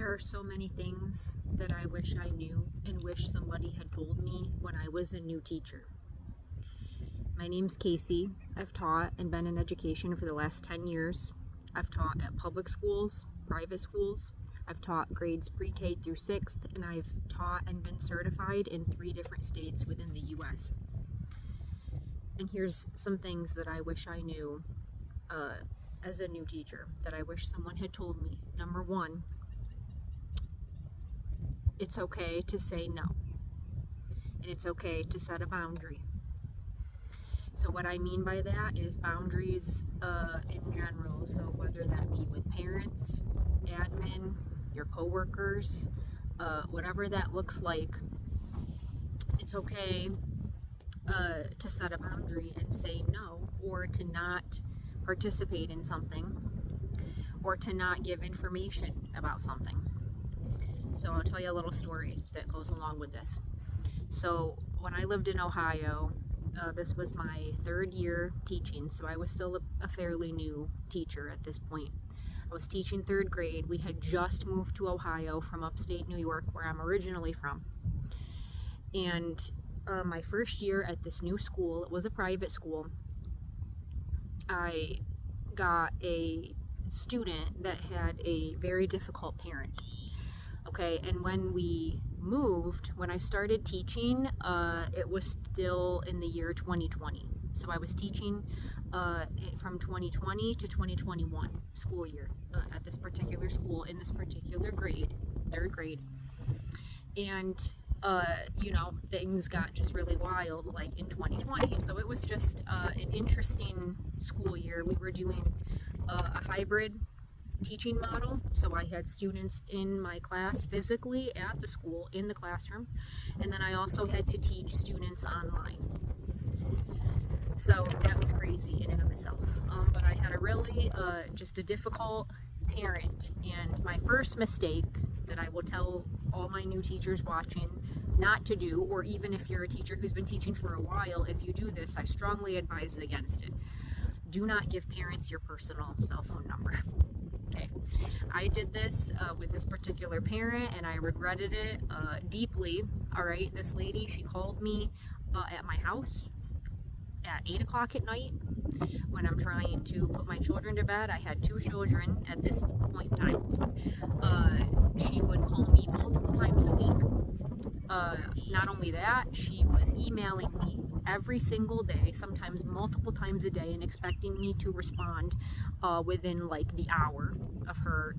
There are so many things that I wish I knew and wish somebody had told me when I was a new teacher. My name's Casey. I've taught and been in education for the last 10 years. I've taught at public schools, private schools. I've taught grades pre-K through 6th, and I've taught and been certified in 3 different states within the U.S. And here's some things that I wish I knew as a new teacher that I wish someone had told me. Number 1, it's okay to say no, and it's okay to set a boundary. So what I mean by that is boundaries in general. So whether that be with parents, admin, your coworkers, whatever that looks like, it's okay to set a boundary and say no, or to not participate in something, or to not give information about something. So I'll tell you a little story that goes along with this. So when I lived in Ohio, this was my 3rd year teaching, so I was still a fairly new teacher at this point. I was teaching 3rd grade. We had just moved to Ohio from upstate New York, where I'm originally from. And my first year at this new school, it was a private school, I got a student that had a very difficult parent. Okay, and when we moved, when I started teaching, it was still in the year 2020. So I was teaching from 2020 to 2021 school year at this particular school in this particular grade, 3rd grade. And, things got just really wild like in 2020. So it was just an interesting school year. We were doing a hybrid teaching model, so I had students in my class physically at the school in the classroom, and then I also had to teach students online. So that was crazy in and of itself, but I had a really just a difficult parent. And my first mistake that I will tell all my new teachers watching not to do, or even if you're a teacher who's been teaching for a while, if you do this, I strongly advise against it. Do not give parents your personal cell phone number. Okay, I did this with this particular parent, and I regretted it deeply. All right, this lady, she called me at my house at 8 o'clock at night when I'm trying to put my children to bed. I had 2 children at this point in time. She would call me multiple times a week. Not only that, she was emailing me every single day, sometimes multiple times a day, and expecting me to respond within like the hour of her